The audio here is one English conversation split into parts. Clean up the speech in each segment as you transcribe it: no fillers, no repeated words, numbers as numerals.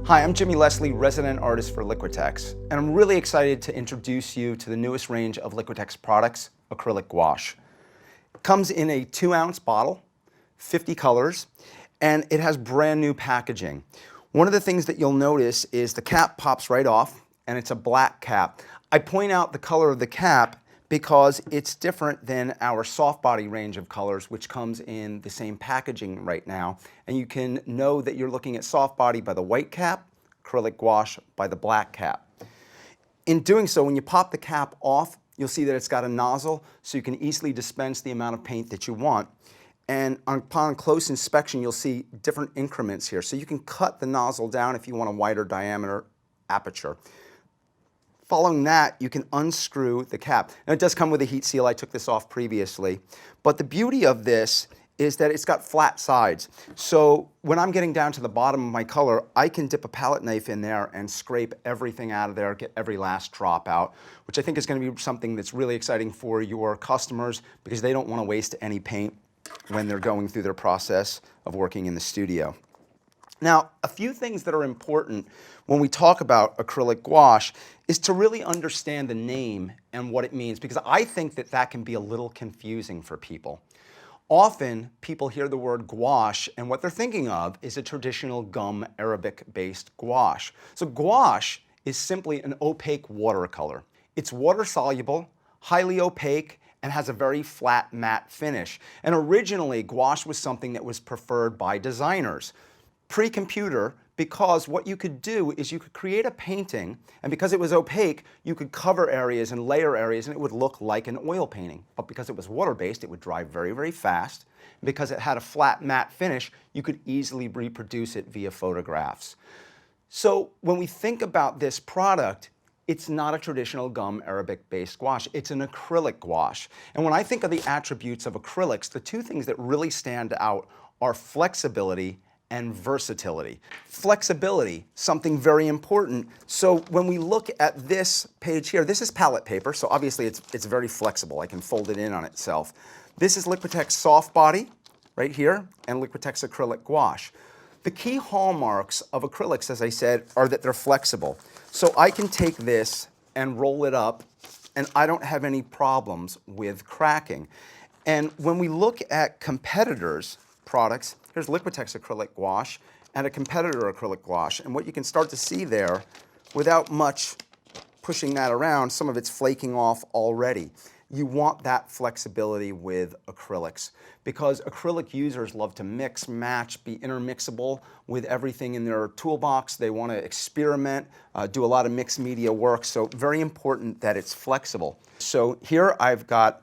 Hi, I'm Jimmy Leslie, resident artist for Liquitex, and I'm really excited to introduce you to the newest range of Liquitex products, Acrylic Gouache. It comes in a 2-ounce bottle, 50 colors, and it has brand new packaging. One of the things that you'll notice is the cap pops right off, and it's a black cap. I point out the color of the cap because it's different than our soft body range of colors, which comes in the same packaging right now. And you can know that you're looking at soft body by the white cap, acrylic gouache by the black cap. In doing so, when you pop the cap off, you'll see that it's got a nozzle, so you can easily dispense the amount of paint that you want. And upon close inspection, you'll see different increments here. So you can cut the nozzle down if you want a wider diameter aperture. Following that, you can unscrew the cap. Now, it does come with a heat seal. I took this off previously. But the beauty of this is that it's got flat sides. So when I'm getting down to the bottom of my color, I can dip a palette knife in there and scrape everything out of there, get every last drop out, which I think is going to be something that's really exciting for your customers because they don't want to waste any paint when they're going through their process of working in the studio. Now, a few things that are important when we talk about acrylic gouache is to really understand the name and what it means, because I think that that can be a little confusing for people. Often, people hear the word gouache, and what they're thinking of is a traditional gum Arabic-based gouache. So gouache is simply an opaque watercolor. It's water-soluble, highly opaque, and has a very flat matte finish. And originally, gouache was something that was preferred by designers pre-computer, because what you could do is you could create a painting, and because it was opaque, you could cover areas and layer areas, and it would look like an oil painting. But because it was water-based, it would dry very, very fast. Because it had a flat matte finish, you could easily reproduce it via photographs. So when we think about this product, it's not a traditional gum Arabic-based gouache. It's an acrylic gouache. And when I think of the attributes of acrylics, the two things that really stand out are flexibility and versatility. Flexibility, something very important. So when we look at this page here, this is palette paper, so obviously it's very flexible. I can fold it in on itself. This is Liquitex soft body right here, and Liquitex acrylic gouache. The key hallmarks of acrylics, as I said, are that they're flexible. So I can take this and roll it up, and I don't have any problems with cracking. And when we look at competitors' products, here's Liquitex acrylic gouache and a competitor acrylic gouache. And what you can start to see there, without much pushing that around, some of it's flaking off already. You want that flexibility with acrylics because acrylic users love to mix, match, be intermixable with everything in their toolbox. They want to experiment, do a lot of mixed media work. So very important that it's flexible. So here I've got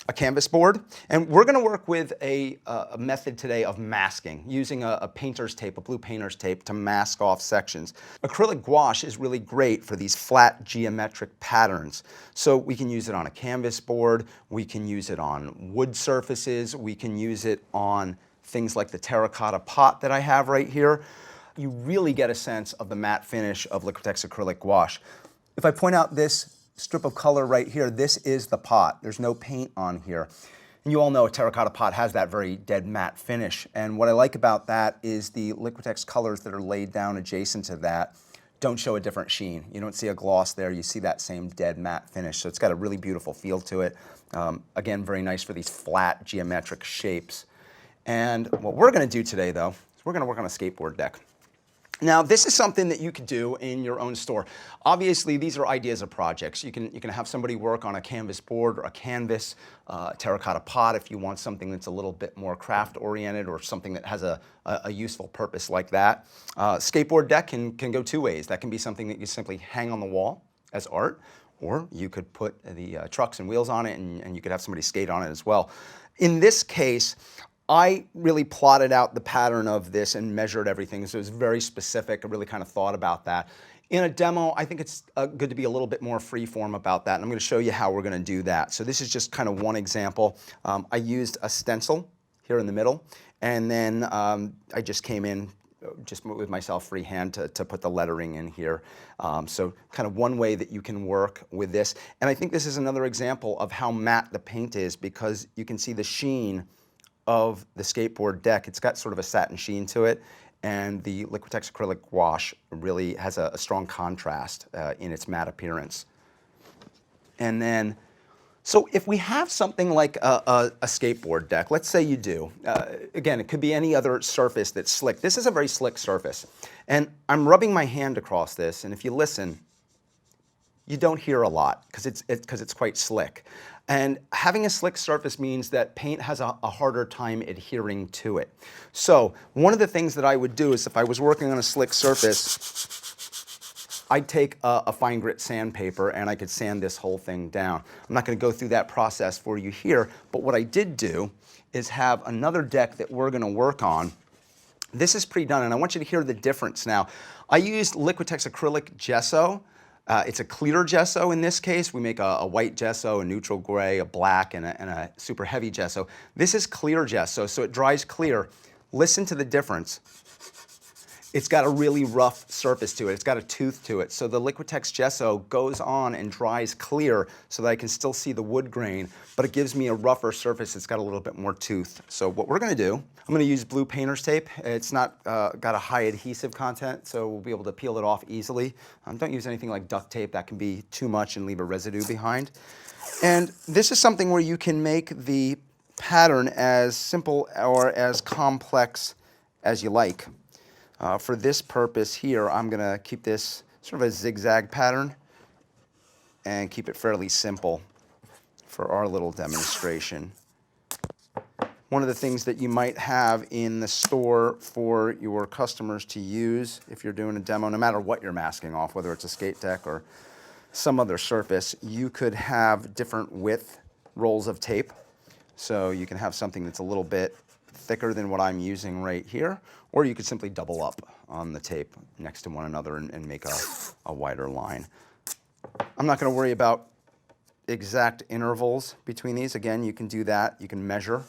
a canvas board, and we're going to work with a method today of masking, using a painter's tape, a blue painter's tape, to mask off sections. Acrylic gouache is really great for these flat geometric patterns. So we can use it on a canvas board, we can use it on wood surfaces, we can use it on things like the terracotta pot that I have right here. You really get a sense of the matte finish of Liquitex acrylic gouache. If I point out this strip of color right here, this is the pot. There's no paint on here. And you all know a terracotta pot has that very dead matte finish. And what I like about that is the Liquitex colors that are laid down adjacent to that don't show a different sheen. You don't see a gloss there. You see that same dead matte finish. So it's got a really beautiful feel to it. Again, very nice for these flat geometric shapes. And what we're going to do today, though, is we're going to work on a skateboard deck. Now, this is something that you could do in your own store. Obviously, these are ideas of projects. You can have somebody work on a canvas board or a canvas, terracotta pot if you want something that's a little bit more craft-oriented or something that has a useful purpose like that. Skateboard deck can go two ways. That can be something that you simply hang on the wall as art, or you could put the trucks and wheels on it and you could have somebody skate on it as well. In this case, I really plotted out the pattern of this and measured everything, so it was very specific. I really kind of thought about that. In a demo, I think it's good to be a little bit more free-form about that, and I'm going to show you how we're going to do that. So this is just kind of one example. I used a stencil here in the middle, and then I just came in just with myself freehand to put the lettering in here. So kind of one way that you can work with this. And I think this is another example of how matte the paint is, because you can see the sheen of the skateboard deck. It's got sort of a satin sheen to it, and the Liquitex Acrylic Gouache really has a strong contrast in its matte appearance. And then, so if we have something like a skateboard deck, let's say you do, again, it could be any other surface that's slick. This is a very slick surface. And I'm rubbing my hand across this, and if you listen, you don't hear a lot because it's quite slick. And having a slick surface means that paint has a harder time adhering to it. So one of the things that I would do is if I was working on a slick surface, I'd take a fine grit sandpaper and I could sand this whole thing down. I'm not going to go through that process for you here, but what I did do is have another deck that we're going to work on. This is pre-done, and I want you to hear the difference now. I used Liquitex acrylic gesso. It's a clear gesso in this case. We make a white gesso, a neutral gray, a black, and a super heavy gesso. This is clear gesso, so it dries clear. Listen to the difference. It's got a really rough surface to it. It's got a tooth to it. So the Liquitex gesso goes on and dries clear so that I can still see the wood grain, but it gives me a rougher surface. It's got a little bit more tooth. So what we're gonna do, I'm gonna use blue painter's tape. It's not got a high adhesive content, so we'll be able to peel it off easily. Don't use anything like duct tape. That can be too much and leave a residue behind. And this is something where you can make the pattern as simple or as complex as you like. For this purpose here, I'm going to keep this sort of a zigzag pattern and keep it fairly simple for our little demonstration. One of the things that you might have in the store for your customers to use if you're doing a demo, no matter what you're masking off, whether it's a skate deck or some other surface, you could have different width rolls of tape. So you can have something that's a little bit thicker than what I'm using right here, or you could simply double up on the tape next to one another and make a wider line. I'm not going to worry about exact intervals between these. Again, you can do that. You can measure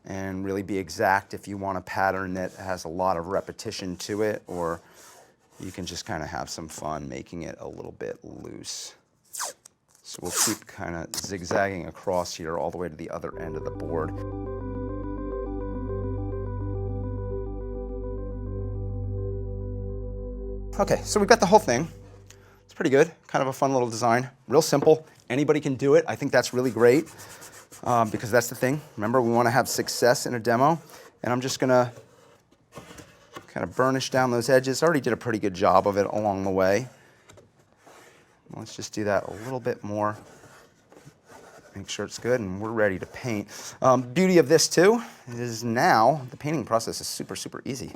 and really be exact if you want a pattern that has a lot of repetition to it, or you can just kind of have some fun making it a little bit loose. So we'll keep kind of zigzagging across here all the way to the other end of the board. Okay, so we've got the whole thing. It's pretty good, kind of a fun little design. Real simple, anybody can do it. I think that's really great because that's the thing. Remember, we want to have success in a demo, and I'm just gonna kind of burnish down those edges. I already did a pretty good job of it along the way. Let's just do that a little bit more. Make sure it's good, and we're ready to paint. Beauty of this too is now the painting process is super, super easy.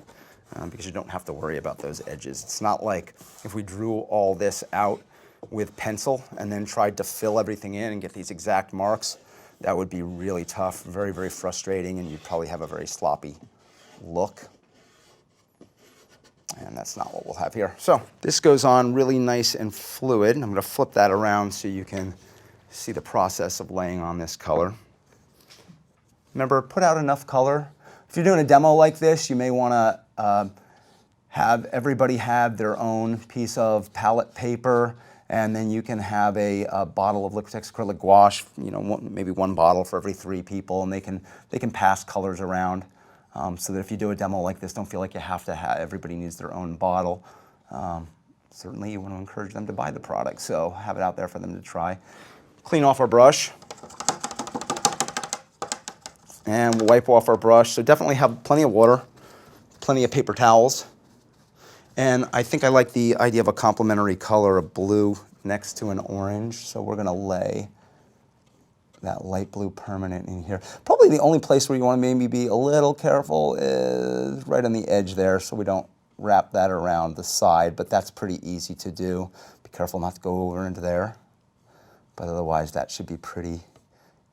Because you don't have to worry about those edges. It's not like if we drew all this out with pencil and then tried to fill everything in and get these exact marks. That would be really tough, very, very frustrating, and you'd probably have a very sloppy look. And that's not what we'll have here. So this goes on really nice and fluid. I'm going to flip that around so you can see the process of laying on this color. Remember, put out enough color. If you're doing a demo like this, you may want to have everybody have their own piece of palette paper, and then you can have a bottle of Liquitex Acrylic Gouache, you know, maybe one bottle for every 3 people, and they can pass colors around so that if you do a demo like this, don't feel like you have to have, everybody needs their own bottle. Certainly you want to encourage them to buy the product, so have it out there for them to try. Clean off our brush. And we'll wipe off our brush. So definitely have plenty of water, plenty of paper towels. And I think I like the idea of a complementary color of blue next to an orange. So we're gonna lay that light blue permanent in here. Probably the only place where you wanna maybe be a little careful is right on the edge there, so we don't wrap that around the side, but that's pretty easy to do. Be careful not to go over into there. But otherwise that should be pretty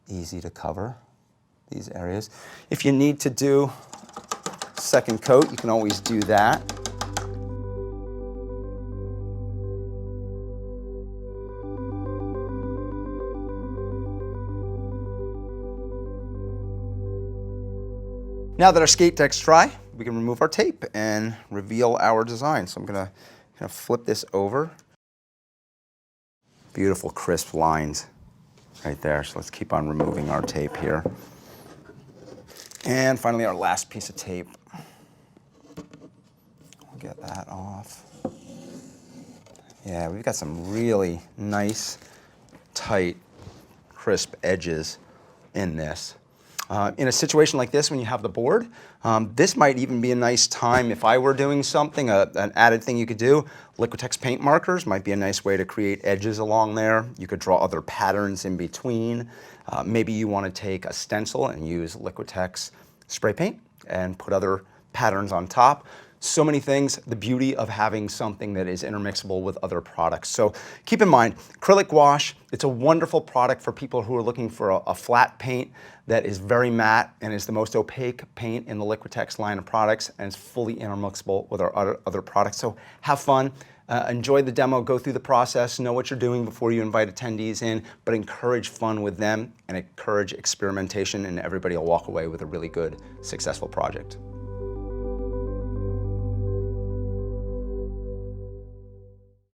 easy to cover these areas. If you need to do second coat, you can always do that. Now that our skate deck's dry, we can remove our tape and reveal our design. So I'm gonna kind of flip this over. Beautiful crisp lines right there. So let's keep on removing our tape here. And finally, our last piece of tape. off. Yeah, we've got some really nice, tight, crisp edges in this. In a situation like this, when you have the board, this might even be a nice time if I were doing something, an added thing you could do. Liquitex paint markers might be a nice way to create edges along there. You could draw other patterns in between. Maybe you want to take a stencil and use Liquitex spray paint and put other patterns on top. So many things, the beauty of having something that is intermixable with other products. So keep in mind, acrylic gouache, it's a wonderful product for people who are looking for a flat paint that is very matte and is the most opaque paint in the Liquitex line of products, and it's fully intermixable with our other products. So have fun, enjoy the demo, go through the process, know what you're doing before you invite attendees in, but encourage fun with them and encourage experimentation, and everybody will walk away with a really good, successful project.